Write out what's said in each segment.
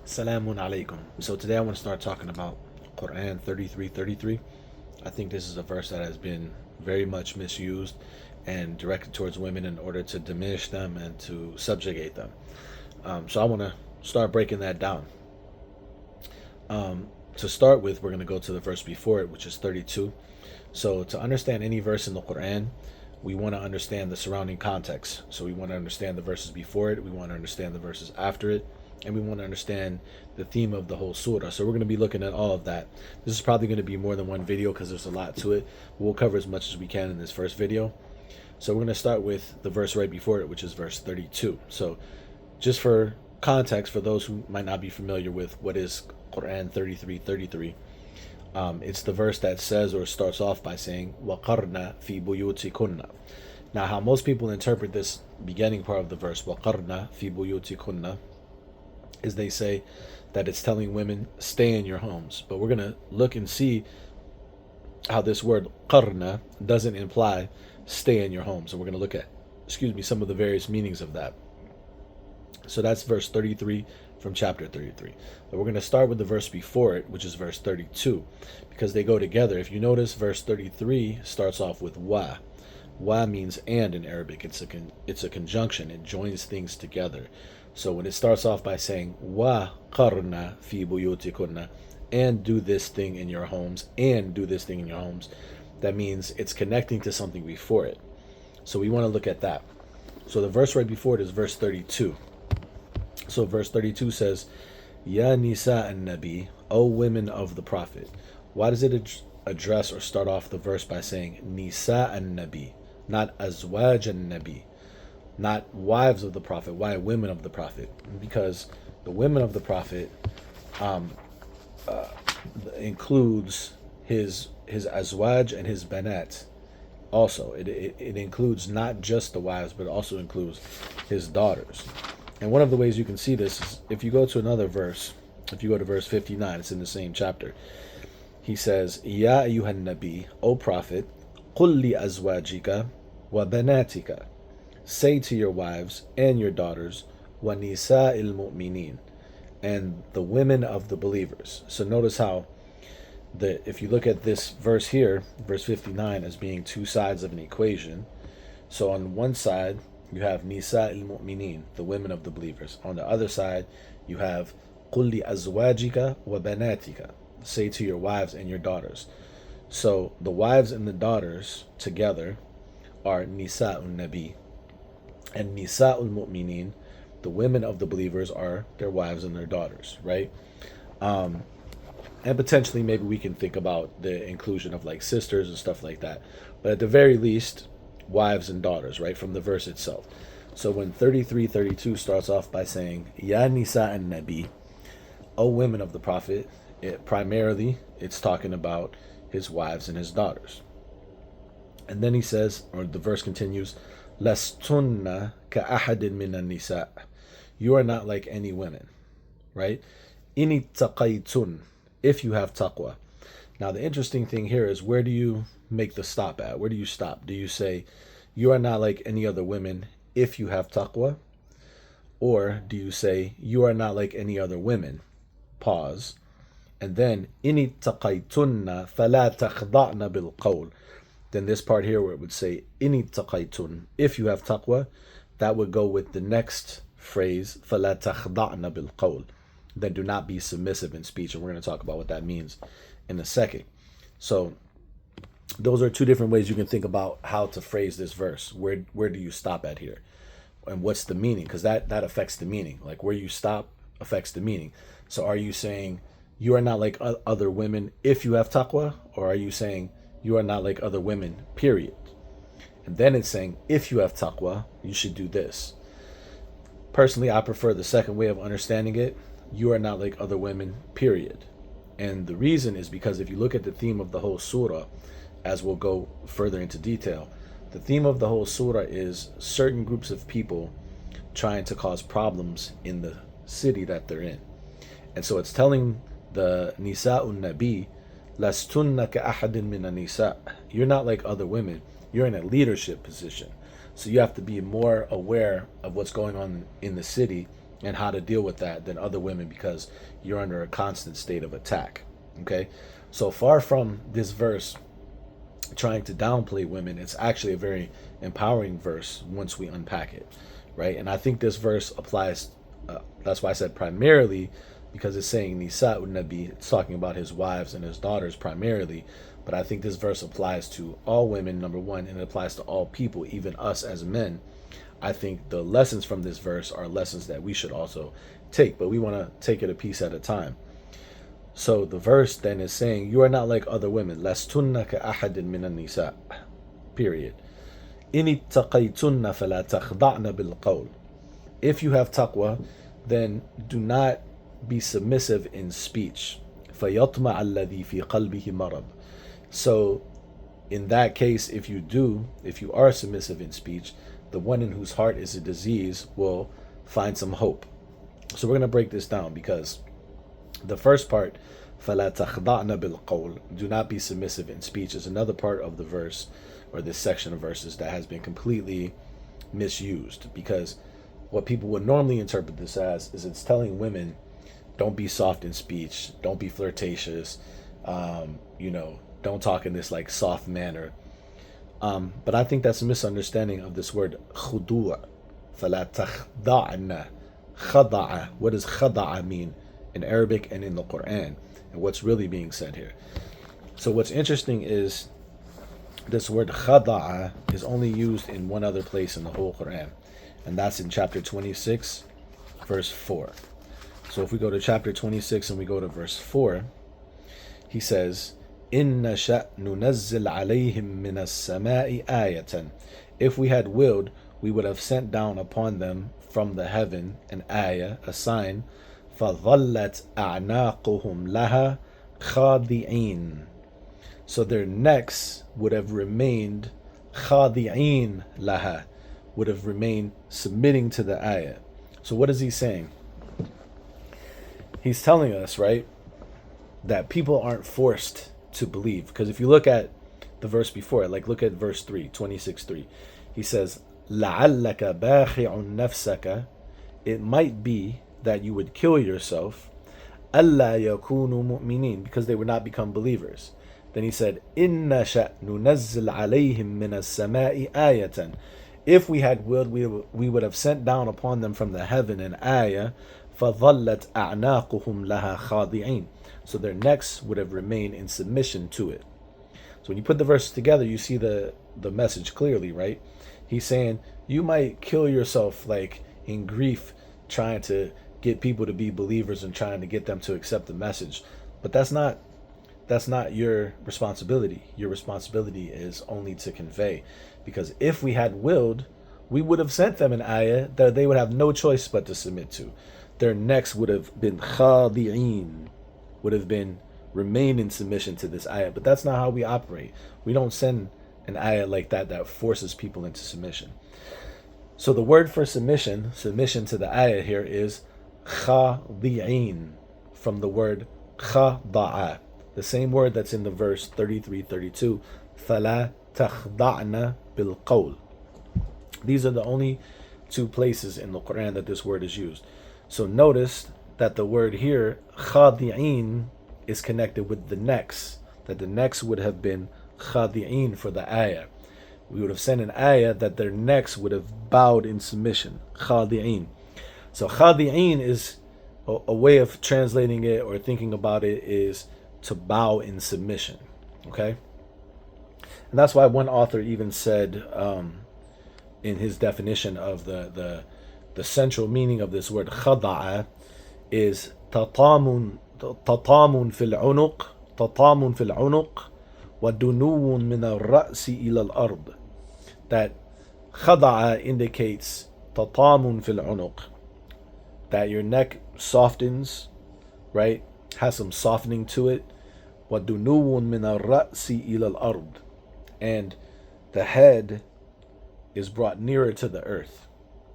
Salamun alaikum. So today I want to start talking about Qur'an 33:33. I think this is a verse that has been very much misused and directed towards women in order to diminish them and to subjugate them. So I want to start breaking that down. To start with, we're going to go to the verse before it, which is 32. So to understand any verse in the Quran, we want to understand the surrounding context. So we want to understand the verses before it, we want to understand the verses after it, and we want to understand the theme of the whole surah. So we're going to be looking at all of that. This is probably going to be more than one video because there's a lot to it. We'll cover as much as we can in this first video. So we're going to start with the verse right before it, which is verse 32. So just for context, for those who might not be familiar with what is Quran 33:33, it's the verse that says or starts off by saying وَقَرْنَ فِي بُيُوتِكُنَّ. Now, how most people interpret this beginning part of the verse وَقَرْنَ فِي بُيُوتِكُنَّ is they say that it's telling women stay in your homes. But we're going to look and see how this word qarna doesn't imply stay in your homes. And we're going to look at, some of the various meanings of that. So that's verse 33 from chapter 33. But we're going to start with the verse before it, which is verse 32, because they go together. If you notice, verse 33 starts off with wa. Wa means and in Arabic. It's a conjunction. It joins things together. So when it starts off by saying wa qarna fi buyutikunna, and do this thing in your homes, and do this thing in your homes, that means it's connecting to something before it. So we want to look at that. So the verse right before it is verse 32. So verse 32 says, Ya Nisa an Nabi, O women of the Prophet. Why does it address or start off the verse by saying Nisa an Nabi, not Azwaj an Nabi, not wives of the Prophet? Why women of the Prophet? Because the women of the Prophet includes his Azwaj and his Banat. Also, it includes not just the wives, but also includes his daughters. And one of the ways you can see this is if you go to another verse, if you go to verse 59, it's in the same chapter. He says, Ya ayyuhan nabi, O Prophet, qul li azwajika wa banatika. Say to your wives and your daughters, wa nisa'il mu'minin, and the women of the believers. So notice how if you look at this verse here, verse 59, as being two sides of an equation. So on one side, you have Nisa al-Mu'minin, the women of the believers. On the other side, you have قُلْ لِأَزْوَاجِكَ وَبَنَاتِكَ. Say to your wives and your daughters. So the wives and the daughters together are Nisa al-Nabi. And Nisa al-Mu'minin, the women of the believers, are their wives and their daughters, right? And potentially maybe we can think about the inclusion of like sisters and stuff like that. But at the very least, wives and daughters, right, from the verse itself. So when 33:32 starts off by saying Ya Nisa an Nabi, O women of the Prophet, primarily it's talking about his wives and his daughters. And then he says, or the verse continues, Lastunna ka ahadin min nisa. You are not like any women, right? Ini taqaytun, if you have taqwa. Now the interesting thing here is, where do you make the stop at? Where do you stop? Do you say you are not like any other women if you have taqwa? Or do you say you are not like any other women? Pause. And then ini taqaytunna fala takhda'na bil qawl. Then this part here where it would say ini taqaytun, if you have taqwa, that would go with the next phrase fala takhda'na bil qawl. Then do not be submissive in speech, and we're going to talk about what that means in a second. So those are two different ways you can think about how to phrase this verse. Where do you stop at here? And what's the meaning? Because that affects the meaning. Like where you stop affects the meaning. So are you saying you are not like other women if you have taqwa? Or are you saying you are not like other women, period? And then it's saying if you have taqwa, you should do this. Personally, I prefer the second way of understanding it. You are not like other women, period. And the reason is because if you look at the theme of the whole surah, as we'll go further into detail, the theme of the whole surah is certain groups of people trying to cause problems in the city that they're in. And so it's telling the Nisa'un Nabi, Lastunna ka ahadin min nisa. You're not like other women. You're in a leadership position. So you have to be more aware of what's going on in the city and how to deal with that than other women because you're under a constant state of attack. Okay? So far from this verse trying to downplay women, it's actually a very empowering verse once we unpack it, right? And I think this verse applies, that's why I said primarily, because it's saying Nisa Nabi, it's talking about his wives and his daughters primarily, but I think this verse applies to all women, number one, and it applies to all people, even us as men. I think the lessons from this verse are lessons that we should also take, but we want to take it a piece at a time. So the verse then is saying, you are not like other women. لَسْتُنَّ كَأَحَدٍ مِّنَ النِّسَاءِ. Period. إِنِ اتَّقَيْتُنَّ فَلَا تَخْضَعْنَ بِالْقَوْلِ. If you have taqwa, then do not be submissive in speech. فَيَطْمَعَ الَّذِي فِي قَلْبِهِ مَرَضٍ. So in that case, if you are submissive in speech, the one in whose heart is a disease will find some hope. So we're going to break this down, because the first part, فَلَا تَخْضَعْنَ بِالْقَوْلِ, do not be submissive in speech, is another part of the verse, or this section of verses, that has been completely misused. Because what people would normally interpret this as is it's telling women, don't be soft in speech, don't be flirtatious, don't talk in this like soft manner. But I think that's a misunderstanding of this word khudu'. فَلَا تَخْضَعْنَ. خَضَعَ. What does خَضَعَ mean in Arabic and in the Qur'an? And what's really being said here? So what's interesting is this word khada'a is only used in one other place in the whole Qur'an, and that's in chapter 26, verse 4. So if we go to chapter 26 and we go to verse 4, he says, إِن نَشَأْ نُنَزِّلْ عَلَيْهِمْ مِنَ السَّمَاءِ آيَةً. If we had willed, we would have sent down upon them from the heaven an ayah, a sign, فَظَلَّتْ أَعْنَاقُهُمْ لَهَا خَاضِعِينَ. So their necks would have remained خَاضِعِينَ لَهَا, would have remained submitting to the ayah. So what is he saying? He's telling us, right, that people aren't forced to believe. Because if you look at the verse before, like look at verse 3, 26:3, he says, لَعَلَّكَ بَاخِعٌ نَفْسَكَ. It might be that you would kill yourself, أَلَّا يَكُونُوا مُؤْمِنِينَ, because they would not become believers. Then he said, إِن نَشَأْ نُنَزِّلْ عَلَيْهِمْ مِنَ السَّمَاءِ آيَةً. If we had willed, we would have sent down upon them from the heaven an ayah, فَظَلَّتْ أَعْنَاقُهُمْ لَهَا خَاضِعِينَ. So their necks would have remained in submission to it. So when you put the verses together, you see the message clearly, right? He's saying, you might kill yourself like in grief trying to get people to be believers and trying to get them to accept the message. But that's not your responsibility. Your responsibility is only to convey. Because if we had willed, we would have sent them an ayah that they would have no choice but to submit to. Their necks would have been khadi'een, would have been remain in submission to this ayah. But that's not how we operate. We don't send an ayah like that forces people into submission. So the word for submission to the ayah here is khadi'een, from the word khada'a, the same word that's in the verse 33-32, فَلَا تَخْضَعْنَ بِالْقَوْلِ. These are the only two places in the Quran that this word is used. So notice that the word here, khadi'een, is connected with the necks, that the necks would have been khadi'een for the ayah. We would have sent an ayah that their necks would have bowed in submission, khadi'een. So khadi'een is a way of translating it or thinking about it is to bow in submission, okay? And that's why one author even said in his definition of the central meaning of this word khada'a is tatamun fil unuq wa dunuun min al-ra'si ila al-ard. That khada'a indicates tatamun fil unuq, that your neck softens, right? Has some softening to it. Wa dunuun min al-ra'si ila al-ard, and the head is brought nearer to the earth,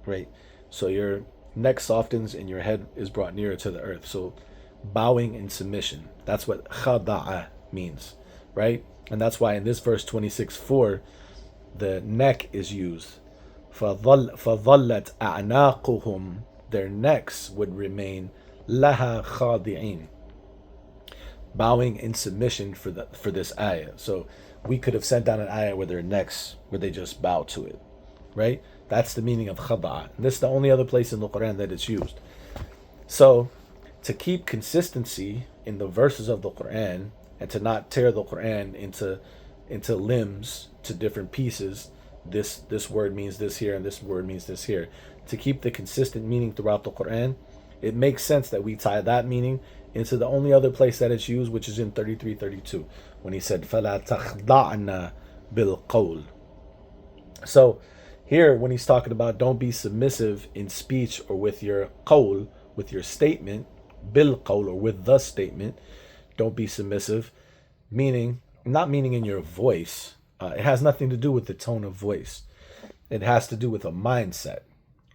right? So your neck softens and your head is brought nearer to the earth. So bowing in submission, that's what khada'a means, right? And that's why in this verse 26:4, the neck is used. فَظَلَّتْ أَعْنَاقُهُمْ. their necks would remain laha khadi'in, bowing in submission for this ayah. So we could have sent down an ayah where their necks, where they just bow to it, right? That's the meaning of khada'a. And this is the only other place in the Quran that it's used. So to keep consistency in the verses of the Quran and to not tear the Quran into limbs, to different pieces, this word means this here and this word means this here. To keep the consistent meaning throughout the Quran, it makes sense that we tie that meaning into the only other place that it's used, which is in 33:32, when he said فَلَا تَخْضَعْنَا بِالْقَوْلِ. So here, when he's talking about don't be submissive in speech or with your qawl, with your statement, bil qawl, or with the statement, don't be submissive, meaning, not meaning in your voice. It has nothing to do with the tone of voice. It has to do with a mindset,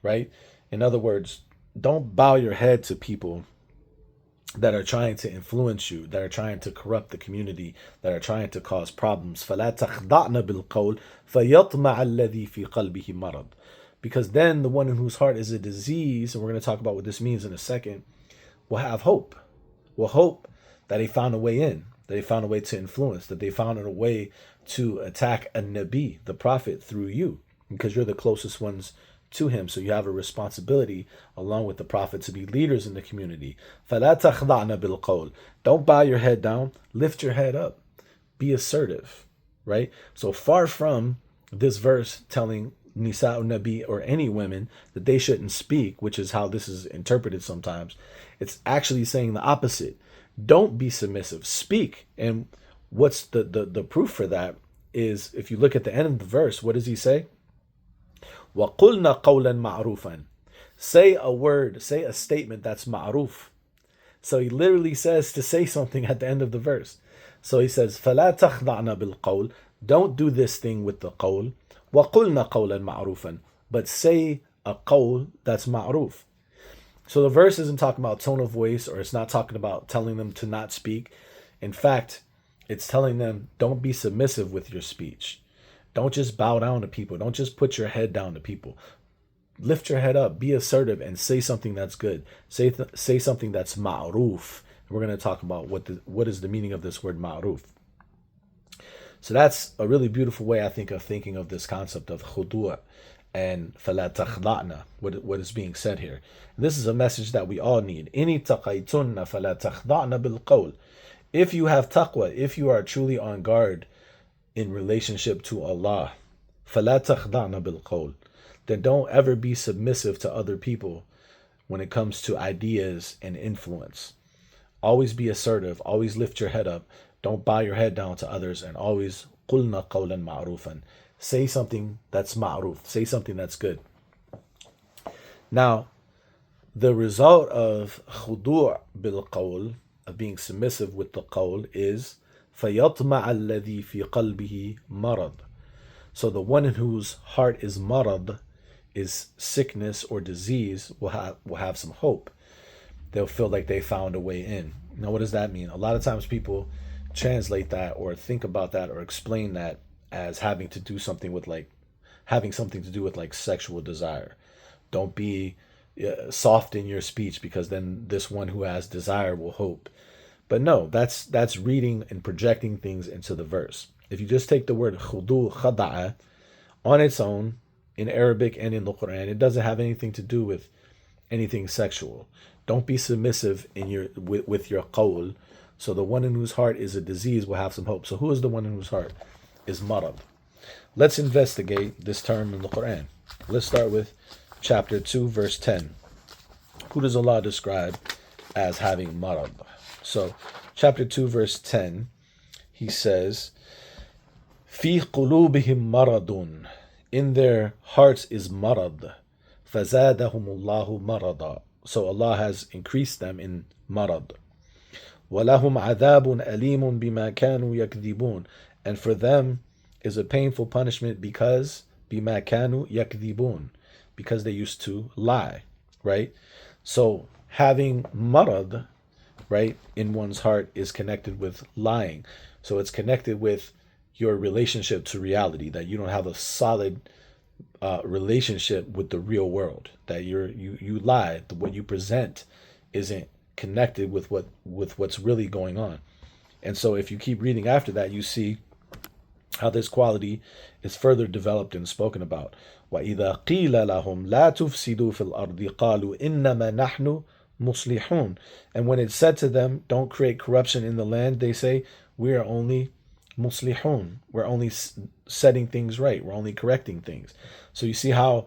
right? In other words, don't bow your head to people that are trying to influence you, that are trying to corrupt the community, that are trying to cause problems. فَلَا تَخْضَعْنَ بِالْقَوْلِ فَيَطْمَعَ الَّذِي فِي قَلْبِهِ مَرَضٍ. Because then the one in whose heart is a disease, and we're going to talk about what this means in a second, will have hope. Will hope that he found a way in, that they found a way to influence, that they found a way to attack a Nabi, the Prophet, through you, because you're the closest ones to him. So you have a responsibility, along with the Prophet, to be leaders in the community. فَلَا تَخْضَعْنَ بِالْقَوْلِ. Don't bow your head down, lift your head up. Be assertive, right? So far from this verse telling Nisa'u Nabi or any women that they shouldn't speak, which is how this is interpreted sometimes, it's actually saying the opposite. Don't be submissive, speak. And what's the proof for that is, if you look at the end of the verse, what does he say? وَقُلْنَا قَوْلًا مَعْرُوفًا. Say a word, say a statement that's ma'ruf. So he literally says to say something at the end of the verse. So he says, فَلَا تَخْضَعْنَا بِالْقَوْلِ. Don't do this thing with the qawl. وَقُلْنَا قَوْلًا مَعْرُوفًا. But say a qawl that's ma'ruf. So the verse isn't talking about tone of voice, or it's not talking about telling them to not speak. In fact, it's telling them, don't be submissive with your speech. Don't just bow down to people. Don't just put your head down to people. Lift your head up, be assertive, and say something that's good. Say something that's ma'ruf. We're going to talk about what is the meaning of this word ma'ruf. So that's a really beautiful way, I think, of thinking of this concept of khudu' and فَلَا تَخْضَعْنَا, what is being said here. And this is a message that we all need. إِنِ تَقَيْتُنَّ فَلَا تَخْضَعْنَا بِالْقَوْلِ. If you have taqwa, if you are truly on guard in relationship to Allah, فَلَا تَخْضَعْنَا بِالْقَوْلِ, then don't ever be submissive to other people when it comes to ideas and influence. Always be assertive, always lift your head up, don't bow your head down to others, and always قُلْنَا قَوْلًا مَعْرُوفًا. Say something that's ma'ruf, say something that's good. Now, the result of khudu' bil-qawl, of being submissive with the qawl, is فَيَطْمَعَ الَّذِي فِي قَلْبِهِ مَرَضٍ. So the one in whose heart is marad, is sickness or disease, will have some hope. They'll feel like they found a way in. Now, what does that mean? A lot of times people translate that or think about that or explain that as having to do something with having something to do with sexual desire. Don't be soft in your speech, because then this one who has desire will hope. But no, that's reading and projecting things into the verse. If you just take the word khudu, khada'a, on its own, in Arabic and in the Qur'an, it doesn't have anything to do with anything sexual. Don't be submissive with your qawl. So the one in whose heart is a disease will have some hope. So who is the one in whose heart is marad? Let's investigate this term in the Qur'an. Let's start with chapter 2, verse 10. Who does Allah describe as having marad? So, chapter 2, verse 10, he says, فِي قُلُوبِهِمْ مَرَضٌ. In their hearts is marad. فَزَادَهُمُ اللَّهُ مَرَضًا. So Allah has increased them in marad. وَلَهُمْ عَذَابٌ أَلِيمٌ بِمَا كَانُوا يَكْذِبُونَ. And for them is a painful punishment because بِمَا كَانُوا يَكْذِبُونَ, because they used to lie, right? So having marad, right, in one's heart is connected with lying. So it's connected with your relationship to reality, that you don't have a solid relationship with the real world. That you lie. What you present isn't connected with what's really going on. And so if you keep reading after that, you see how this quality is further developed and spoken about. وَإِذَا قِيلَ لَهُمْ لَا تُفْسِدُوا فِي الْأَرْضِ قَالُوا إِنَّمَا نَحْنُ مُصْلِحُونَ. And when it's said to them, don't create corruption in the land, they say, we are only muslihun. We're only setting things right. We're only correcting things. So you see how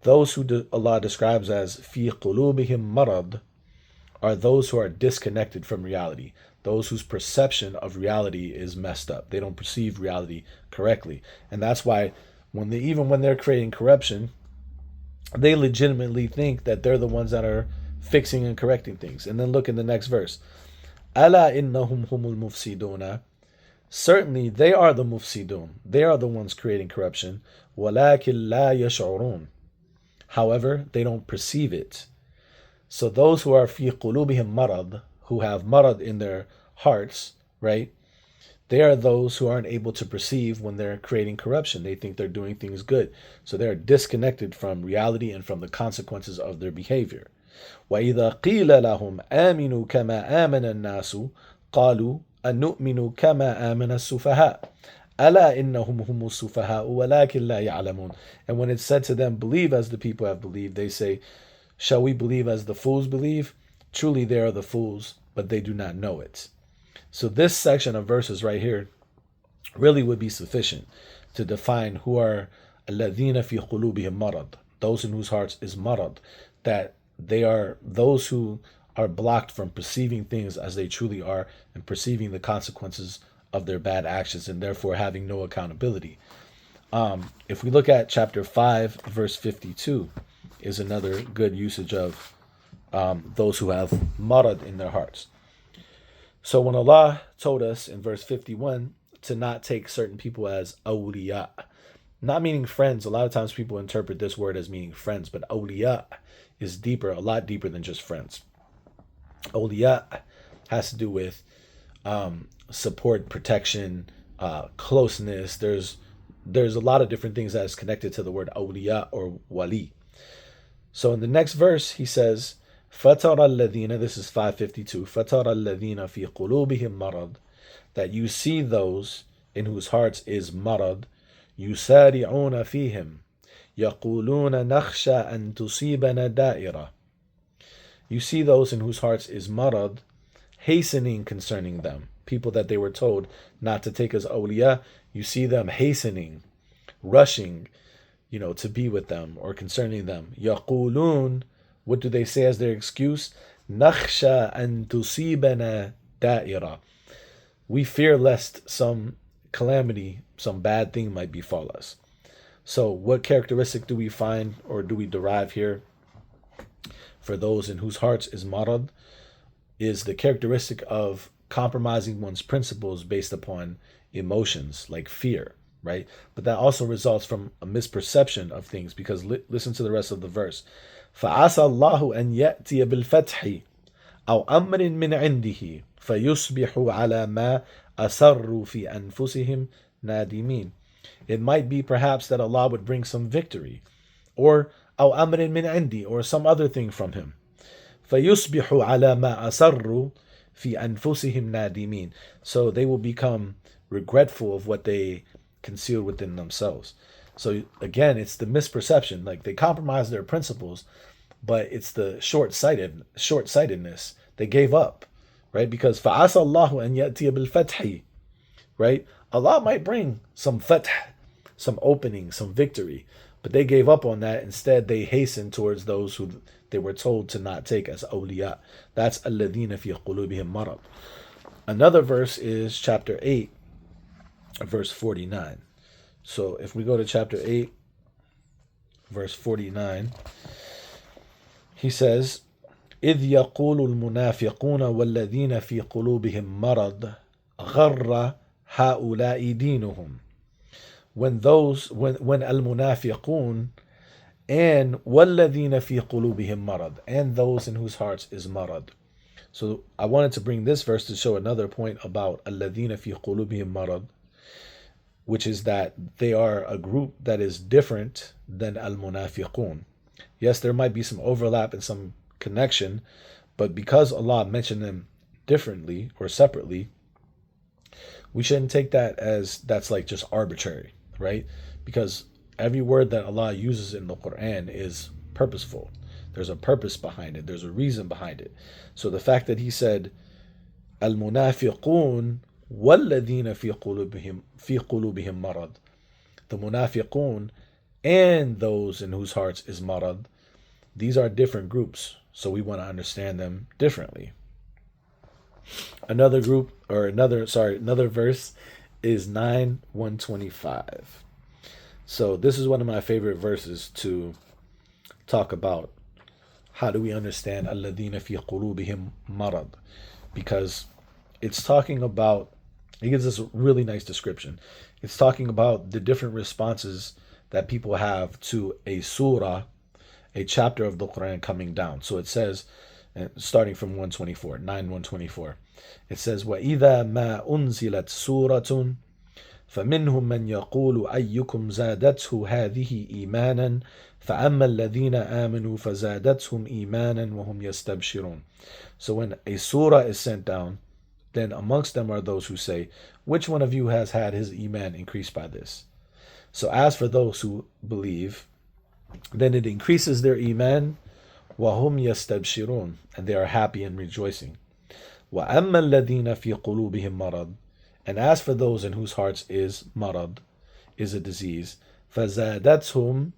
those who Allah describes as fi qulubihim marad are those who are disconnected from reality, those whose perception of reality is messed up. They don't perceive reality correctly. And that's why even when they're creating corruption, they legitimately think that they're the ones that are fixing and correcting things. And then look in the next verse. Ala innahum humul mufsiduna. Certainly they are the mufsidun. They are the ones creating corruption. Walakin la yash'urun. However, they don't perceive it. So those who are fi qulubihim marad, who have marad in their hearts, right? They are those who aren't able to perceive when they're creating corruption. They think they're doing things good. So they're disconnected from reality and from the consequences of their behavior. وَإِذَا قِيلَ لَهُمْ آمِنُوا كَمَا آمَنَ النَّاسُ قَالُوا أَنُؤْمِنُ كَمَا آمَنَ السُّفَهَاءُ أَلَا إِنَّهُمْ هُمُ السُّفَهَاءُ وَلَكِنْ لَا يَعْلَمُونَ. And when it's said to them, believe as the people have believed, they say, shall we believe as the fools believe? Truly they are the fools, but they do not know it. So this section of verses right here really would be sufficient to define who are الَّذِينَ فِي قُلُوبِهِمْ marad, those in whose hearts is marad, that they are those who are blocked from perceiving things as they truly are and perceiving the consequences of their bad actions and therefore having no accountability. If we look at chapter 5, verse 52, is another good usage of those who have marad in their hearts. So when Allah told us in verse 51 to not take certain people as awliya, not meaning friends, a lot of times people interpret this word as meaning friends, but awliya is deeper, a lot deeper than just friends. Awliya has to do with support, protection, closeness. There's a lot of different things that is connected to the word awliya or wali. So in the next verse, he says, فَتَرَى الَّذِينَ, this is 552, فَتَرَى الَّذِينَ فِي قُلُوبِهِمْ marad, that you see those in whose hearts is marad, يُسَارِعُونَ فِيهِمْ يَقُولُونَ نَخْشَى أَن تُصِيبَنَا دَائِرَةً. You see those in whose hearts is marad, hastening concerning them. People that they were told not to take as awliya, you see them hastening, rushing, to be with them or concerning them. يَقُولُونَ, what do they say as their excuse? نَخْشَى أَن تُصِيبَنَا دَائِرَةً. We fear lest some calamity, some bad thing might befall us. So what characteristic do we find or do we derive here for those in whose hearts is marad? Is the characteristic of compromising one's principles based upon emotions like fear, right? But that also results from a misperception of things, because listen to the rest of the verse. فَعَسَى اللَّهُ أَنْ يَأْتِيَ بِالْفَتْحِ أَوْ أَمْرٍ مِّنْ عِنْدِهِ فَيُصْبِحُوا عَلَى مَا أَسَرُّوا فِي أَنفُسِهِمْ نَادِمِينَ. It might be perhaps that Allah would bring some victory, or أَوْ أَمْرٍ مِّنْ عِنْدِهِ, or some other thing from Him. فَيُصْبِحُوا عَلَى مَا أَسَرُّوا فِي أَنفُسِهِمْ نَادِمِينَ. So they will become regretful of what they concealed within themselves. So again, it's the misperception. Like, they compromise their principles, but it's the short-sightedness. They gave up, right? Because فَعَسَى اللَّهُ أَنْ يَأْتِيَ بِالْفَتْحِ, right? Allah might bring some fath, some opening, some victory, but they gave up on that. Instead, they hastened towards those who they were told to not take as awliya. That's الَّذِينَ فِي قُلُوبِهِمْ marad. Another verse is chapter 8, verse 49. So if we go to chapter 8, verse 49, he says, إِذْ يَقُولُ الْمُنَافِقُونَ وَالَّذِينَ فِي قُلُوبِهِمْ مَرَضٌ غَرَّ هَؤُلَاءِ دِينُهُمْ. When al-munafiqun and وَالَّذِينَ فِي قُلُوبِهِمْ marad, and those in whose hearts is marad. So I wanted to bring this verse to show another point about الَّذِينَ فِي قُلُوبِهِمْ marad. which is that they are a group that is different than al-munafiqun. Yes, there might be some overlap and some connection, but because Allah mentioned them differently or separately, we shouldn't take that as that's like just arbitrary, right? Because every word that Allah uses in the Quran is purposeful. There's a purpose behind it. There's a reason behind it. So the fact that he said al-munafiqun والذين في قلوبهم مرض, the munafiqun and those in whose hearts is marad, these are different groups. So we want to understand them differently. Another group, or another verse is 9:125. So this is one of my favorite verses to talk about how do we understand alladhina fi qulubihim marad, because it's talking about, it gives us a really nice description. It's talking about the different responses that people have to a surah, a chapter of the Quran coming down. So it says, starting from 124, 9:124, it says, وَإِذَا مَا أُنزِلَتْ سُورَةٌ فَمِنْهُمْ مَنْ يَقُولُ أَيُّكُمْ زَادَتْهُ هَذِهِ إِيمَانًا فَأَمَّا الَّذِينَ آمَنُوا فَزَادَتْهُمْ إِيمَانًا وَهُمْ يَسْتَبْشِرُونَ. So when a surah is sent down, then amongst them are those who say, which one of you has had his iman increased by this? So as for those who believe, then it increases their iman, وَهُمْ يَسْتَبْشِرُونَ, and they are happy and rejoicing. وَأَمَّا الَّذِينَ فِي قُلُوبِهِمْ مَرَضٌ, and as for those in whose hearts is marad, is a disease, فَزَادَتْهُمْ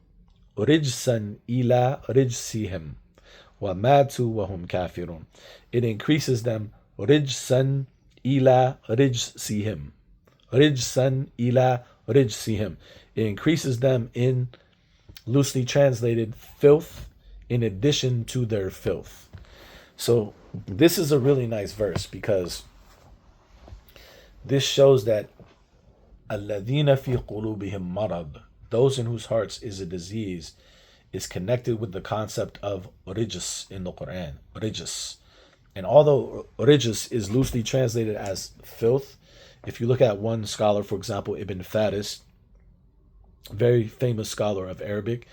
رِجْسًا إِلَى رِجْسِهِمْ وَمَاتُوا وَهُمْ كَافِرُونَ. It increases them رِجْسًا إِلَى رِجْسِهِمْ. رِجْسًا إِلَى رِجْسِهِمْ. It increases them in, loosely translated, filth, in addition to their filth. So this is a really nice verse because this shows that الَّذِينَ فِي قُلُوبِهِمْ مَرَضٌ, those in whose hearts is a disease, is connected with the concept of rijs in the Quran. Rijs. And although rijs is loosely translated as filth, if you look at one scholar, for example, Ibn Faris, very famous scholar of Arabic,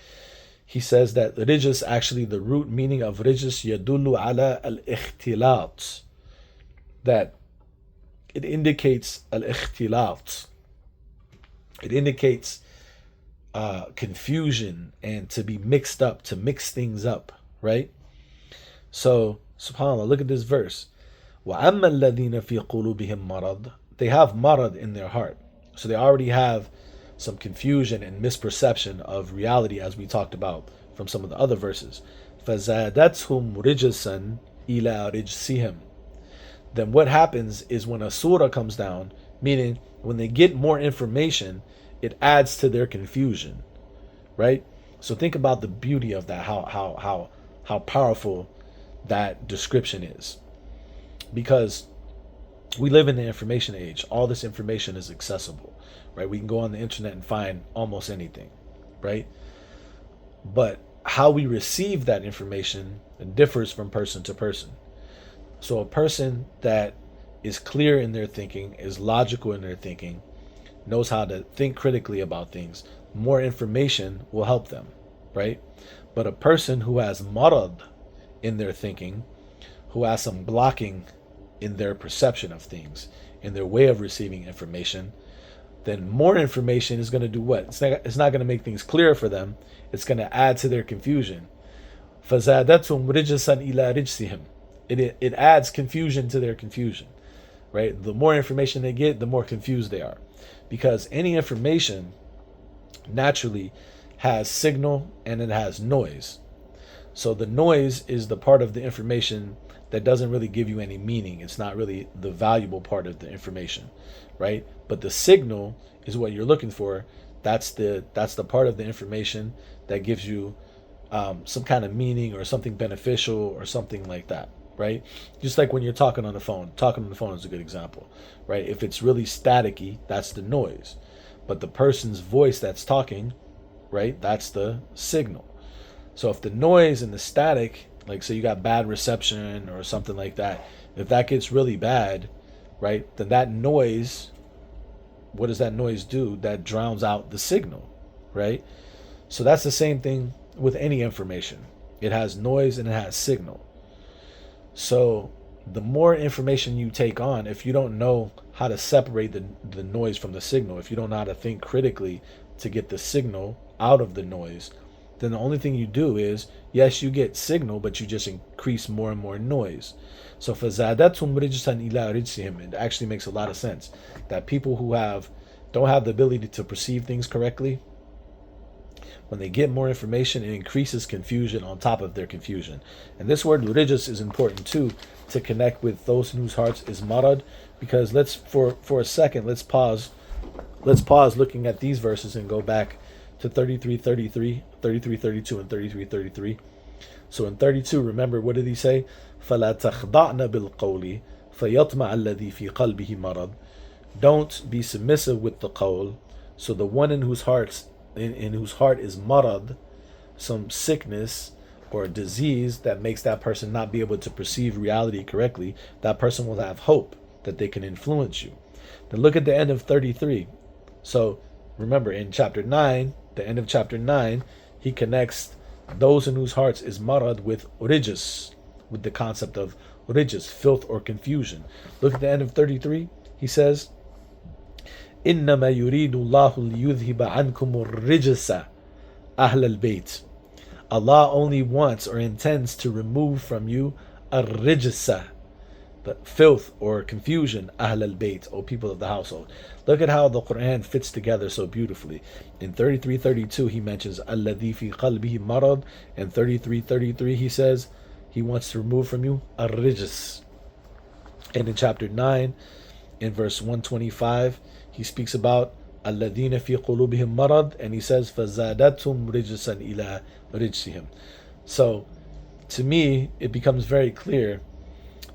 he says that rijs, actually the root meaning of rijs, yadullu ala al-ikhtilat, that it indicates al-ikhtilat. It indicates confusion and to be mixed up, to mix things up, right? So, subhanAllah, look at this verse. وَأَمَّا الَّذِينَ فِي قُلُوبِهِمْ مَرَضٌ, they have marad in their heart. So they already have some confusion and misperception of reality, as we talked about from some of the other verses. فَزَادَتْهُمْ رِجْسًا إِلَى رِجْسِهِمْ. Then what happens is when a surah comes down, meaning when they get more information, it adds to their confusion, right? So think about the beauty of that, how powerful that description is. Because we live in the information age. All this information is accessible, right? We can go on the internet and find almost anything, right? But how we receive that information differs from person to person. So a person that is clear in their thinking, is logical in their thinking, knows how to think critically about things, more information will help them, right? But a person who has marad in their thinking, who has some blocking in their perception of things, in their way of receiving information, then more information is going to do what? It's not going to make things clearer for them. It's going to add to their confusion. فَزَادَتْهُمْ رِجْسًا إِلَى رِجْسِهِمْ. It adds confusion to their confusion, right? The more information they get, the more confused they are. Because any information naturally has signal and it has noise. So the noise is the part of the information that doesn't really give you any meaning. It's not really the valuable part of the information, right? But the signal is what you're looking for. That's the part of the information that gives you some kind of meaning or something beneficial or something like that, right? Just like when you're talking on the phone. Talking on the phone is a good example, right? If it's really staticky, that's the noise. But the person's voice that's talking, right, that's the signal. So if the noise and the static, like say you got bad reception or something like that, if that gets really bad, right, then that noise what does that noise do? That drowns out the signal, right? So that's the same thing with any information. It has noise and it has signal. So the more information you take on, if you don't know how to separate the noise from the signal, if you don't know how to think critically to get the signal out of the noise, then the only thing you do is, yes, you get signal, but you just increase more and more noise. So فَزَادَتْهُمْ رِجْسًا إِلَىٰ رِجْسِهِمْ, it actually makes a lot of sense that people who don't have the ability to perceive things correctly, when they get more information, it increases confusion on top of their confusion. And this word religious is important too, to connect with those whose hearts is marad, because let's for a second let's pause looking at these verses and go back to 33:33, 33:32, and 33:33. So in 32, remember, what did he say? فَلَا تَخْضَعْنَ بِالْقَوْلِ فَيَطْمَعَ الَّذِي فِي قَلْبِهِ مَرَض. Don't be submissive with the qawl, so the one in whose heart is marad, some sickness or disease that makes that person not be able to perceive reality correctly, that person will have hope that they can influence you. Then look at the end of 33. So remember, in chapter 9, the end of chapter 9, he connects those in whose hearts is marad with rijis, with the concept of rijis, filth or confusion. Look at the end of 33. He says, إنما يريد الله ليذهب عنكم الرجس أهل البيت. Allah only wants or intends to remove from you الرجس, the filth or confusion, أهل البيت, O people of the household. Look at how the Qur'an fits together so beautifully. In 33:32 he mentions الذي في قلبه مرض, and 33:33 he says he wants to remove from you الرجس. And in chapter 9, in verse 125, he speaks about الذين في قلوبهم مرض, and he says فزادتهم رجسا إلى رجسهم. So to me it becomes very clear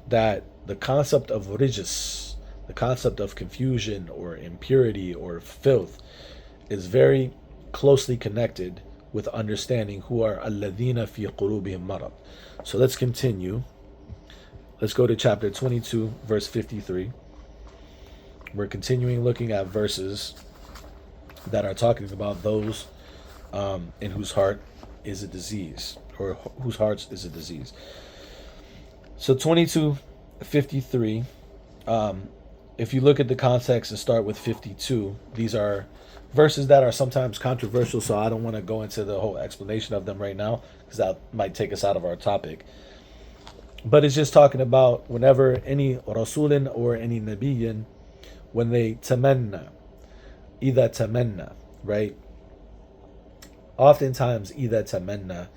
that the concept of rijis, the concept of confusion or impurity or filth, is very closely connected with understanding who are الذين في قلوبهم مرض. So let's continue. Let's go to chapter 22, verse 53. We're continuing looking at verses that are talking about those in whose heart is a disease, or whose hearts is a disease. So 22:53. If you look at the context and start with 52, these are verses that are sometimes controversial, so I don't want to go into the whole explanation of them right now, because that might take us out of our topic. But it's just talking about whenever any rasulin or any nabiyyin, when they tamanna, إذا tamanna, right? Oftentimes, إذا tamanna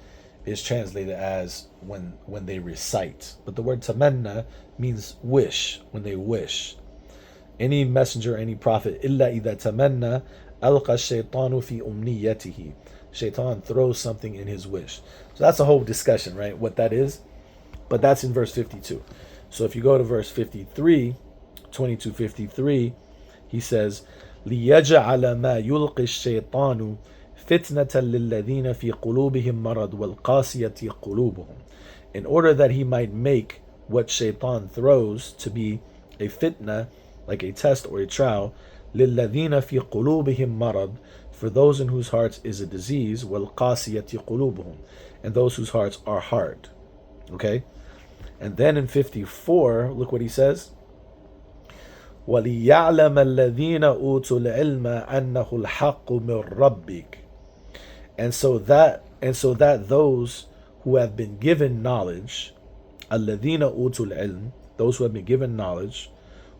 is translated as when they recite. But the word tamanna means wish, when they wish. Any messenger, any prophet, إلا إذا tamanna ألقى الشيطان في أمنيته. Shaitan throws something in his wish. So that's a whole discussion, right? What that is. But that's in verse 52. So if you go to verse 53, 22:53, he says, لِيَجْعَلَ مَا يُلْقِ الشَّيْطَانُ فِتْنَةً لِلَّذِينَ فِي قُلُوبِهِمْ مَرَضٌ وَالْقَاسِيَةِ قُلُوبُهُم. In order that he might make what shaitan throws to be a fitna, like a test or a trial, لِلَّذِينَ فِي قُلُوبِهِمْ مَرَضٌ, for those in whose hearts is a disease, وَالْقَاسِيَةِ قُلُوبُهُم, and those whose hearts are hard. Okay? And then in 54, look what he says. وَلِيَعْلَمَ الَّذِينَ أُوتُوا الْعِلْمَ أَنَّهُ الْحَقُّ مِنْ رَبِّكَ. And so that those who have been given knowledge, الَّذِينَ أُوتُوا الْعِلْمَ, those who have been given knowledge,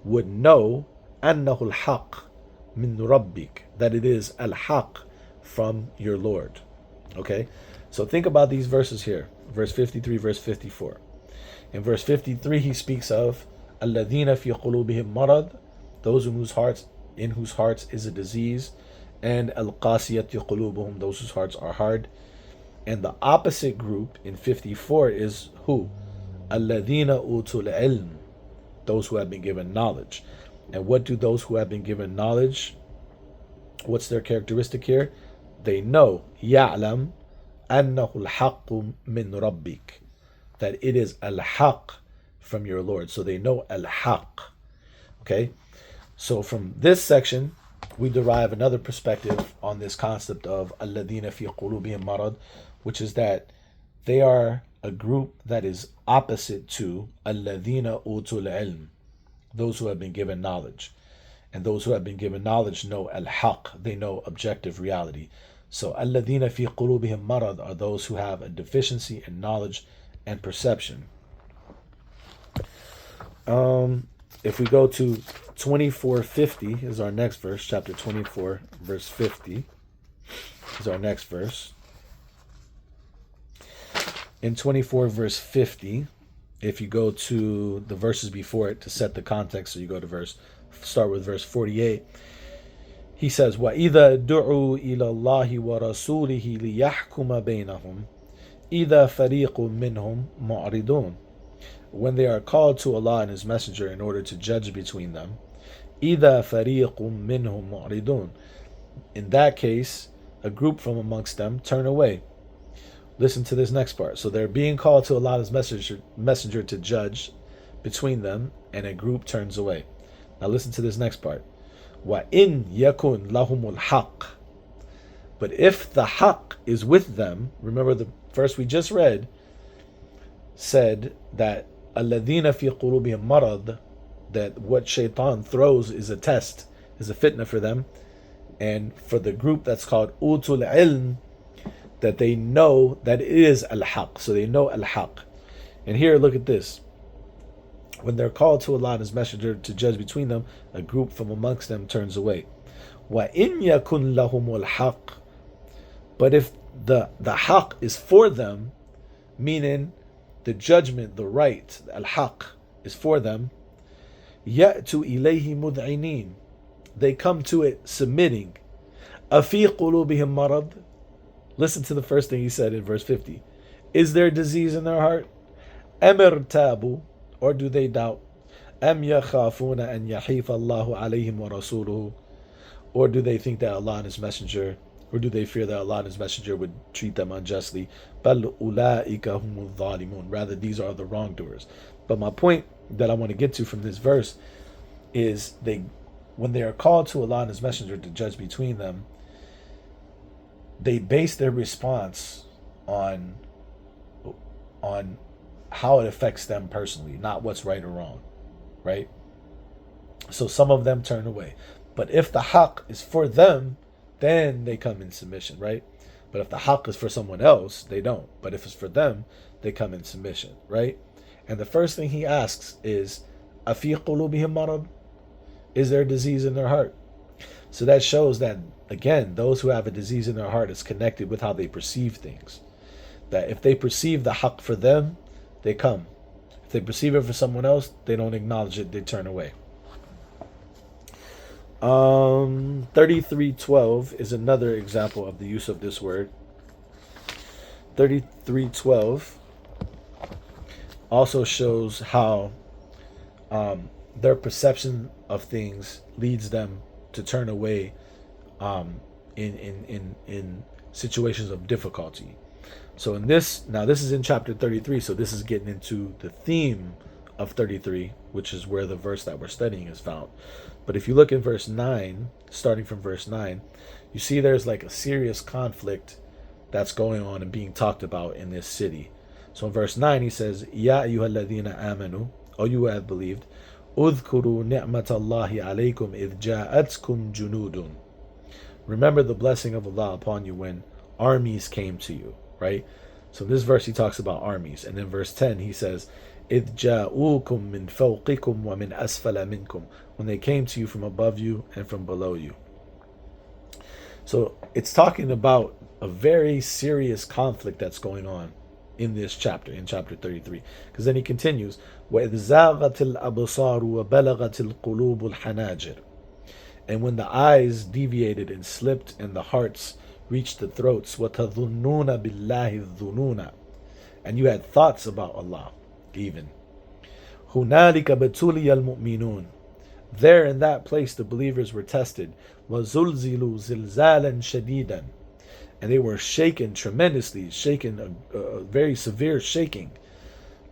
would know أَنَّهُ الْحَقُّ مِنْ رَبِّكَ, that it is al-haq from your Lord. Okay? So think about these verses here. Verse 53, verse 54. In verse 53, he speaks of الَّذِينَ فِي قُلُوبِهِمْ مَرَضٌ, those in whose hearts is a disease, and الْقَاسِيَةِ قُلُوبُهُم, those whose hearts are hard. And the opposite group in 54 is who? الَّذِينَ أُوتُوا الْعِلْمَ, those who have been given knowledge. And what do those who have been given knowledge, what's their characteristic here? They know, يَعْلَمْ أَنَّهُ الْحَقُّ مِنْ رَبِّكَ, that it is al-haq from your Lord. So they know al-haq. Okay? So from this section, we derive another perspective on this concept of alladina fi qulubihim marad, which is that they are a group that is opposite to alladina utul ilm, those who have been given knowledge. And those who have been given knowledge know al-haq, they know objective reality. So alladina fi qulubihim marad are those who have a deficiency in knowledge and perception. If we go to 2450 is our next verse, chapter 24, verse 50 is our next verse. In 24, verse 50, if you go to the verses before it to set the context, so you go to start with verse 48, he says, وَإِذَا دُعُوا إِلَى اللَّهِ وَرَسُولِهِ لِيَحْكُمَ بَيْنَهُمْ إِذَا فَرِيقٌ مِّنْهُمْ مُعْرِضُونَ. When they are called to Allah and His Messenger in order to judge between them, إِذَا فَرِيقٌ مِّنْهُمْ مُعْرِضُونَ. In that case, a group from amongst them turn away. Listen to this next part. So they're being called to Allah and His messenger to judge between them, and a group turns away. Now listen to this next part. وَإِنْ يَكُنْ لَهُمُ الْحَقِّ. But if the haqq is with them, remember the verse we just read said that الَّذِينَ فِي قُلُوبِهِمْ مَرَضٍ, that what shaitan throws is a test, is a fitna for them. And for the group that's called utul ilm, that they know that it is al-haq. So they know al-haq. And here, look at this. When they're called to Allah and His Messenger to judge between them, a group from amongst them turns away. وَإِنْ يَكُنْ لَهُمُ الْحَقِّ. But if the haq is for them, meaning the judgment, the right, al-haq is for them, يَأْتُ إِلَيْهِ مُذْعِنِينَ. They come to it submitting. أَفِي قُلُوبِهِمْ مَرَضٍ. Listen to the first thing he said in verse 50. Is there disease in their heart? أَمْ ارْتَابُوا. Or do they doubt? أَمْ يَخَافُونَ أَنْ يَحِيفَ اللَّهُ عَلَيْهِمْ وَرَسُولُهُ. Or do they think that Allah and His Messenger, or do they fear that Allah and His Messenger would treat them unjustly? بَلْ أُولَٰئِكَ هُمُ الظَّالِمُونَ. Rather, these are the wrongdoers. But my point that I want to get to from this verse is when they are called to Allah and His Messenger to judge between them, they base their response on how it affects them personally, not what's right or wrong, right? So some of them turn away. But if the haqq is for them, then they come in submission, right? But if the haqq is for someone else, they don't. But if it's for them, they come in submission, right? And the first thing he asks is, أَفِي قُلُوبِهِمْ مَرَضٍ. Is there a disease in their heart? So that shows that, again, those who have a disease in their heart is connected with how they perceive things. That if they perceive the haqq for them, they come. If they perceive it for someone else, they don't acknowledge it, they turn away. 33:12 is another example of the use of this word. 33:12 also shows how their perception of things leads them to turn away in situations of difficulty. So this is in chapter 33, so this is getting into the theme of 33, which is where the verse that we're studying is found. But if you look at verse 9, starting from verse 9, you see there's like a serious conflict that's going on and being talked about in this city. So in verse 9 he says, Ya ayyuhalladhina amanu, O you who have believed, Udhkuru ni'matallahi alaykum idh ja'atkum junudun. Remember the blessing of Allah upon you when armies came to you, right? So in this verse he talks about armies. And in verse 10 he says, إِذْ جَاءُوكُم مِّن فَوْقِكُمْ وَمِنْ أَسْفَلَ مِنْكُمْ. When they came to you from above you and from below you. So it's talking about a very serious conflict that's going on in this chapter, in chapter 33. Because then he continues, وَإِذْ زَاغَتِ الْأَبْصَارُ وَبَلَغَتِ الْقُلُوبُ الْحَنَاجِرِ. And when the eyes deviated and slipped and the hearts reached the throats, وَتَظُنُّونَ بِاللَّهِ الظُّنُونَ. And you had thoughts about Allah, even. هُنَالِكَ بَتُلِيَ الْمُؤْمِنُونَ. There in that place the believers were tested. وَزُلْزِلُوا زِلْزَالًا شَدِيدًا. And they were shaken tremendously, a very severe shaking,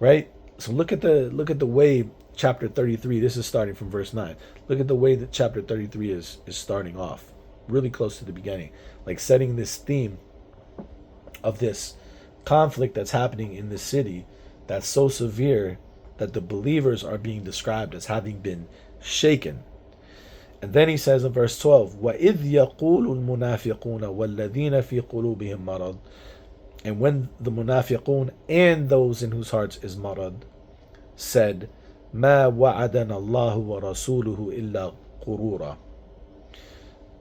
right? So look at the way chapter 33, this is starting from verse 9. Look at the way that chapter 33 is starting off, really close to the beginning, like setting this theme of this conflict that's happening in the city that's so severe that the believers are being described as having been shaken. And then he says in verse 12, وَإِذْ يَقُولُ الْمُنَافِقُونَ وَالَّذِينَ فِي قُلُوبِهِمْ مَرَضٌ. And when the munafiqun and those in whose hearts is marad said, مَا وَعَدَنَا اللَّهُ وَرَسُولُهُ إِلَّا غُرُورًا,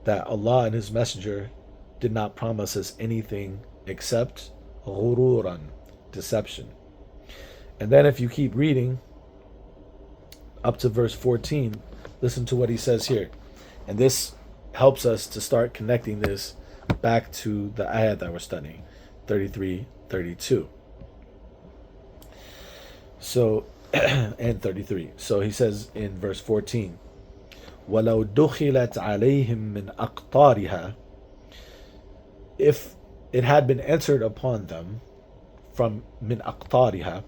that Allah and His Messenger did not promise us anything except غُرُورًا, deception. And then if you keep reading up to verse 14, listen to what he says here. And this helps us to start connecting this back to the ayat that we're studying, 33, 32. So, and 33. So he says in verse 14, وَلَوْ دُخِلَتْ عَلَيْهِمْ مِنْ أَقْطَارِهَا, if it had been entered upon them from min aqtariha,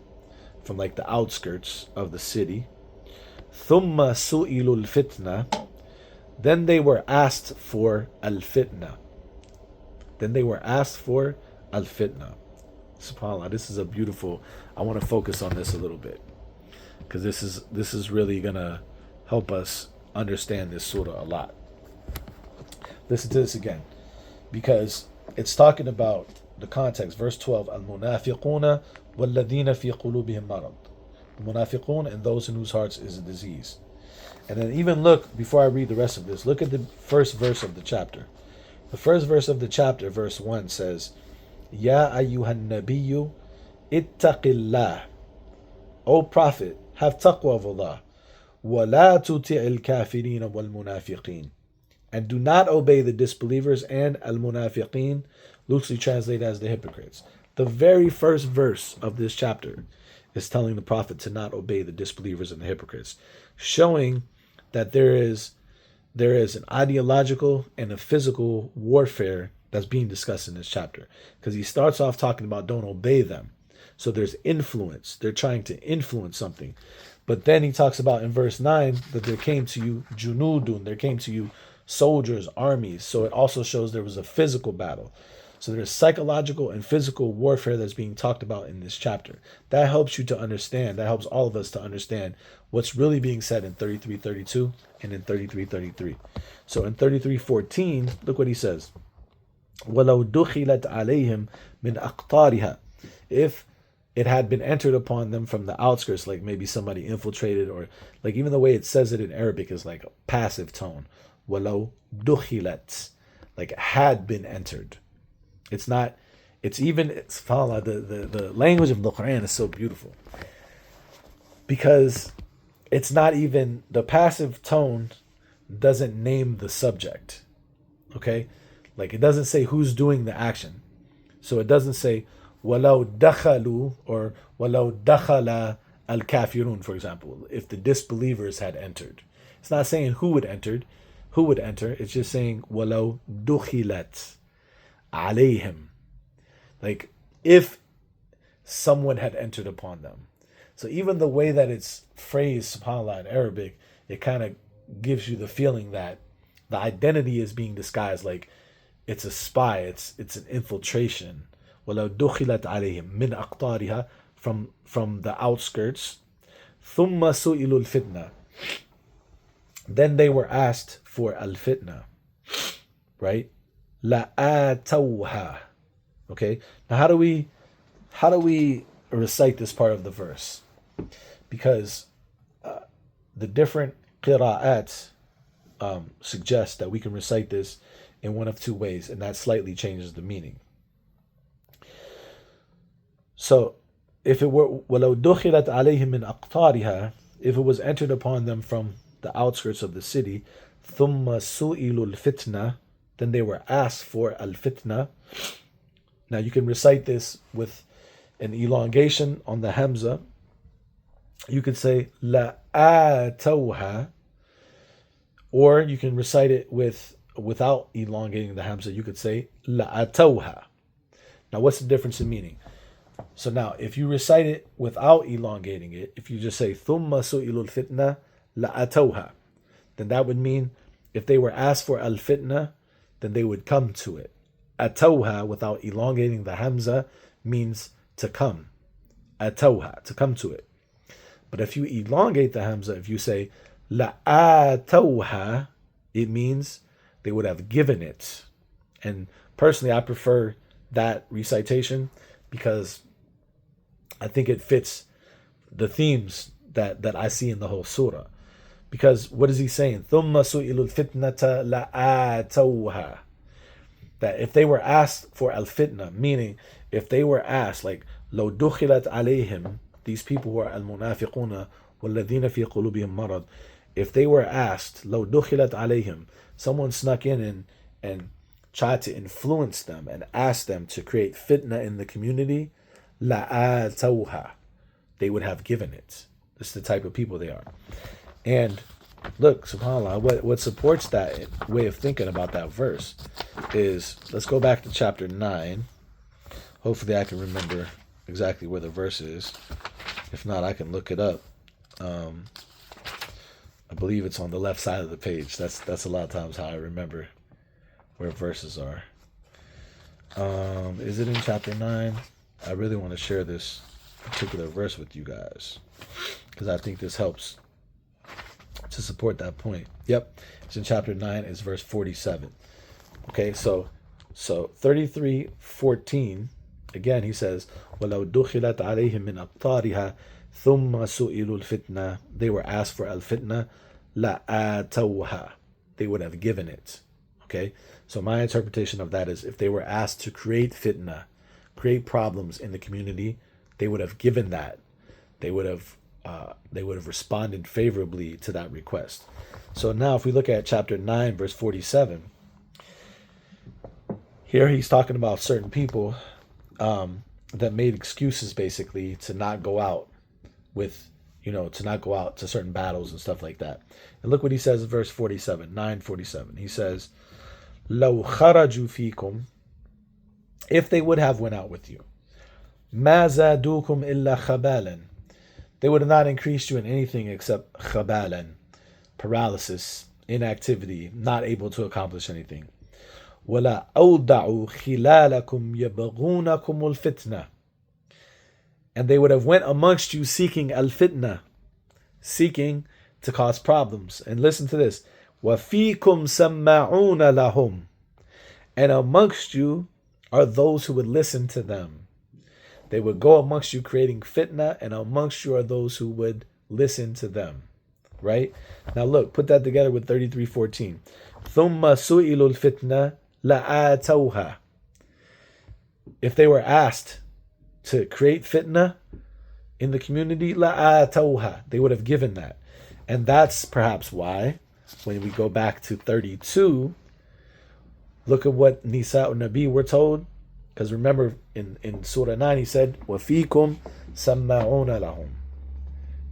from like the outskirts of the city, ثُمَّ سُئِلُوا الْفِتْنَةِ, then they were asked for al-fitna. Then they were asked for al-fitna. SubhanAllah, this is a beautiful, I want to focus on this a little bit, because this is really going to help us understand this surah a lot. Listen to this again, because it's talking about the context. Verse 12, al-munafiquna wal-ladhina fi qulubihim marad. Munafiqun and those in whose hearts is a disease. And then even look, before I read the rest of this, look at the first verse of the chapter. The first verse of the chapter, verse 1 says, Ya ayyuhan nabiyyu ittaqillah. O Prophet, have taqwa of Allah. Wa la tuti'il kafirina wal munafiqin. And do not obey the disbelievers and al-munafiqin, loosely translated as the hypocrites. The very first verse of this chapter is telling the Prophet to not obey the disbelievers and the hypocrites, showing that there is an ideological and a physical warfare that's being discussed in this chapter. Because he starts off talking about don't obey them. So there's influence. They're trying to influence something. But then he talks about in verse 9 that there came to you junudun, there came to you soldiers, armies. So it also shows there was a physical battle. So there's psychological and physical warfare that's being talked about in this chapter. That helps you to understand, that helps all of us to understand what's really being said in 33:32 and in 33:33. So in 33:14, look what he says. وَلَوْ دُخِلَتْ عَلَيْهِمْ مِنْ أَقْطَارِهَا. If it had been entered upon them from the outskirts, like maybe somebody infiltrated, or like even the way it says it in Arabic is like a passive tone. وَلَوْ دُخِلَتْ, like had been entered. It's not, it's even, it's the language of the Qur'an is so beautiful. Because it's not even, the passive tone doesn't name the subject. Okay? Like it doesn't say who's doing the action. So it doesn't say, وَلَوْ دَخَلُوا or وَلَوْ دَخَلَ الْكَافِرُونَ, for example, if the disbelievers had entered. It's not saying who would enter. It's just saying وَلَوْ دُخِلَتْ عَلَيْهِمْ, like if someone had entered upon them. So even the way that it's phrased, subhanAllah, in Arabic, it kind of gives you the feeling that the identity is being disguised, like it's a spy, it's an infiltration. وَلَوْ دُخِلَتْ عَلَيْهِمْ مِنْ أَقْطَارِهَا, from the outskirts. ثُمَّ سُئِلُوا الْفِتْنَةِ, then they were asked for al-fitna, right? لَآتَوْهَا. Okay, now how do we recite this part of the verse? Because the different qira'at suggest that we can recite this in one of two ways, and that slightly changes the meaning. So if it were وَلَوْ دُخِلَتْ عَلَيْهِمْ مِنْ أَقْطَارِهَا, if it was entered upon them from the outskirts of the city, ثُمَّ سُئِلُوا الْفِتْنَةِ, then they were asked for al-fitna. Now you can recite this with an elongation on the hamza. You could say لَآتَوْهَا, or you can recite it without elongating the hamza. You could say لَآتَوْهَا. Now what's the difference in meaning? So now, if you recite it without elongating it, if you just say ثُمَّ سُئِلُوا الْفِتْنَةَ لَأَتَوْهَا, then that would mean if they were asked for al-fitna, then they would come to it. Atawha, without elongating the hamza, means to come. Atawha, to come to it. But if you elongate the hamza, if you say la'atawha, it means they would have given it. And personally, I prefer that recitation because I think it fits the themes that I see in the whole surah. Because what is he saying? ثُمَّ سُئِلُوا الْفِتْنَةَ لَآتَوْهَا. That if they were asked for al-fitna, meaning if they were asked, like لو دخلت عليهم, these people who are al-munafiquna وَالَّذِينَ فِي قُلُوبِهِمْ مَرَض, if they were asked, لو دخلت عليهم, someone snuck in and tried to influence them and asked them to create fitna in the community, لَآتَوْهَا, they would have given it. This is the type of people they are. And look, subhanAllah, what supports that way of thinking about that verse is, let's go back to chapter 9. Hopefully I can remember exactly where the verse is. If not, I can look it up. I believe it's on the left side of the page. That's a lot of times how I remember where verses are. Is it in chapter 9? I really want to share this particular verse with you guys because I think this helps to support that point. Yep, it's in chapter 9. It's verse 47. Okay, so 33:14. Again, he says, وَلَوْ دُخِلَتْ عَلَيْهِمْ مِنْ أَقْطَارِهَا ثُمَّ سُئِلُوا الْفِتْنَةَ, they were asked for al-fitna, لَآتَوْهَا, they would have given it. Okay, so my interpretation of that is, if they were asked to create fitna, create problems in the community, they would have given that. They would have responded favorably to that request. So now if we look at chapter 9, verse 47, here he's talking about certain people that made excuses basically to not go out to not go out to certain battles and stuff like that. And look what he says in verse 47, 9:47. He says, لَوْ خَرَجُوا فِيكُمْ, if they would have went out with you, مَا زَادُوكُمْ إِلَّا خَبَالًا, they would have not increased you in anything except khabalan, paralysis, inactivity, not able to accomplish anything. وَلَا أَوْدَعُوا خِلَالَكُمْ يَبْغُونَكُمُ الْفِتْنَةِ, and they would have went amongst you seeking al-fitna, seeking to cause problems. And listen to this, وَفِيكُمْ سَمَّعُونَ لَهُمْ, and amongst you are those who would listen to them. They would go amongst you creating fitna, and amongst you are those who would listen to them. Right? Now look, put that together with 33:14. ثُمَّ سُئِلُوا الْفِتْنَةَ لَآتَوْهَا, if they were asked to create fitna in the community, لَآتَوْهَا, they would have given that. And that's perhaps why, when we go back to 32, look at what Nisa or Nabi were told. Because remember, in Surah 9, he said, وَفِيكُمْ سَمَّعُونَ لَهُمْ,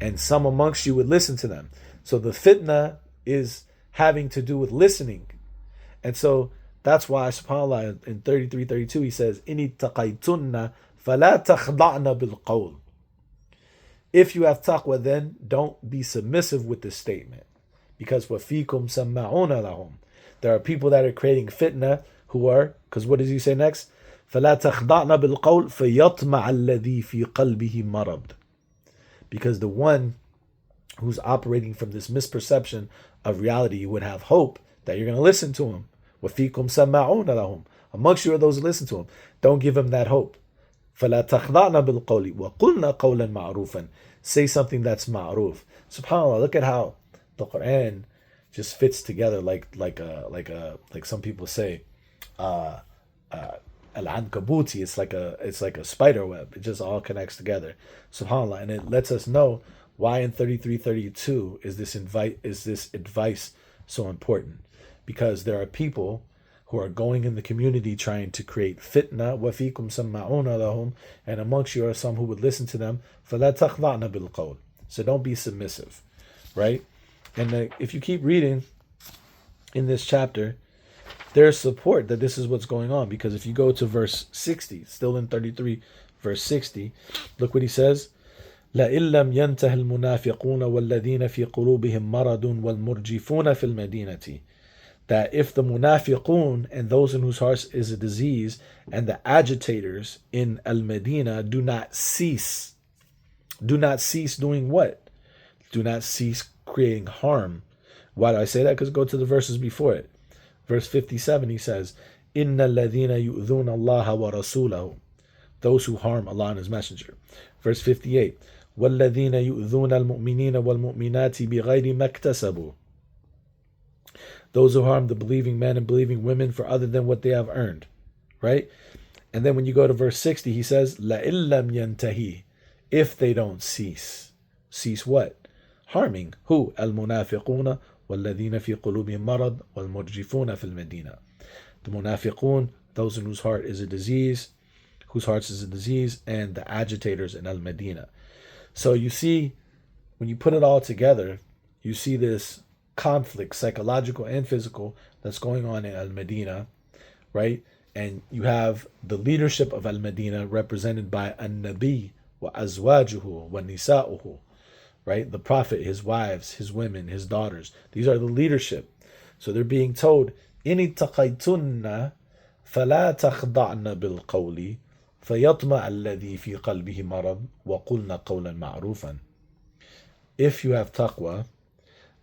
and some amongst you would listen to them. So the fitna is having to do with listening. And so that's why, subhanAllah, in 33:32, he says, إِنِ اتَّقَيْتُنَّ فَلَا تَخْضَعْنَ بِالْقَوْلِ, if you have taqwa, then don't be submissive with this statement. Because وَفِيكُمْ سَمَّعُونَ لَهُمْ, there are people that are creating fitna who are, because what does he say next? فَلَا تَخْضَعْنَ بِالْقَوْلِ فَيَطْمَعَ الَّذِي فِي قَلْبِهِ مَرَضٌ, because the one who's operating from this misperception of reality would have hope that you're going to listen to him. وَفِيكُمْ سَمَّعُونَ لَهُمْ, amongst you are those who listen to him. Don't give him that hope. فَلَا تَخْضَعْنَ بِالْقَوْلِ وَقُلْنَا قَوْلًا مَعْرُوفًا, say something that's ma'ruf. SubhanAllah, look at how the Qur'an just fits together like some people say, al-ankabuti, it's like a spider web. It just all connects together, subhanAllah. And it lets us know why in 33:32 is this advice so important, because there are people who are going in the community trying to create fitna, وَفِيكُمْ سَمَّعُونَ لَهُمْ, and amongst you are some who would listen to them. فَلَا تَخْضَعْنَ بِالْقَوْلِ, so don't be submissive, right? And if you keep reading in this chapter, there's support that this is what's going on, because if you go to verse 60, still in 33 verse 60, look what he says. لئن لم ينته المنافقون والذين في قلوبهم مرض والمرجفون في المدينة. That if the munafiqun and those in whose hearts is a disease and the agitators in Al-Medina do not cease doing what? Do not cease creating harm. Why do I say that? Because go to the verses before it. Verse 57, he says, إِنَّ الَّذِينَ يُؤْذُونَ اللَّهَ وَرَسُولَهُ. Those who harm Allah and His Messenger. Verse 58, وَالَّذِينَ يُؤْذُونَ الْمُؤْمِنِينَ وَالْمُؤْمِنَاتِ بِغَيْرِ مَا اكْتَسَبُوا. Those who harm the believing men and believing women for other than what they have earned. Right? And then when you go to verse 60, he says, لَإِن لَمْ يَنْتَهِي. If they don't cease. Cease what? Harming. Who? الْمُنَافِقُونَ وَالَّذِينَ فِي قُلُوبِهِم مَرَضٌ وَالْمُرْجِفُونَ فِي الْمَدِينَةِ. The munafiqun, those in whose heart is a disease, whose hearts is a disease, and the agitators in Al-Medina. So you see, when you put it all together, you see this conflict, psychological and physical, that's going on in Al-Medina, right? And you have the leadership of Al-Medina represented by An-Nabi wa azwajuhu wa nisa'uhu, right? The Prophet, his wives, his women, his daughters. These are the leadership. So they're being told, إِنِ اتَّقَيْتُنَّ فَلَا تَخْضَعْنَ بِالْقَوْلِ فَيَطْمَعَ الَّذِي فِي قَلْبِهِ مَرَضٌ وَقُلْنَ قَوْلًا مَعْرُوفًا. If you have taqwa,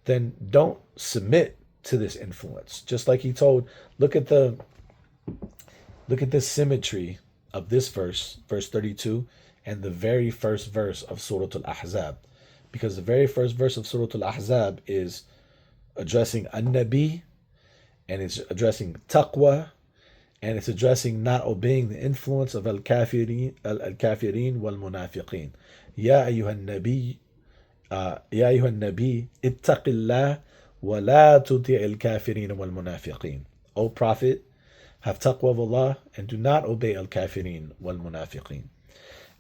then don't submit to this influence. Just like he told, look at the symmetry of this verse 32, and the very first verse of Surah Al-Ahzab. Because the very first verse of Surah Al-Ahzab is addressing An-Nabi, and it's addressing taqwa, and it's addressing not obeying the influence of al-kafirin wal-munafiqin. Ya ayyuhan nabi, Ya ayyuhan nabi, ittaqillah wa la tuti'il kafirin wal-munafiqin. O Prophet, have taqwa of Allah and do not obey al-kafirin wal-munafiqin.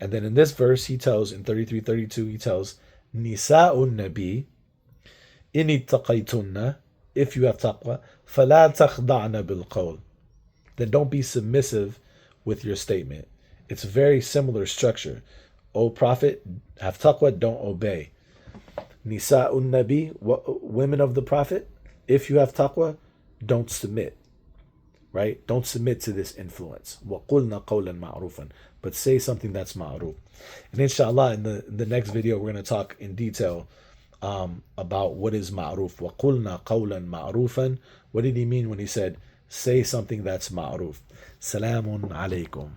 And then in this verse, he tells, in 33-32, he tells, Nisa'un nabi, in ittaqaytunna, if you have taqwa, فَلَا تَخْضَعْنَ بِالْقَوْلِ. Then don't be submissive with your statement. It's a very similar structure. O Prophet, have taqwa, don't obey. Nisa'un Nabi, women of the Prophet, if you have taqwa, don't submit. Right? Don't submit to this influence. وَقُلْنَا قَوْلًا مَعْرُوفًا. But say something that's ma'ruf. And inshallah, in the next video, we're going to talk in detail about what is ma'ruf. وَقُلْنَا قَوْلًا مَعْرُوفًا. What did he mean when he said, say something that's ma'ruf? Salamun alaykum.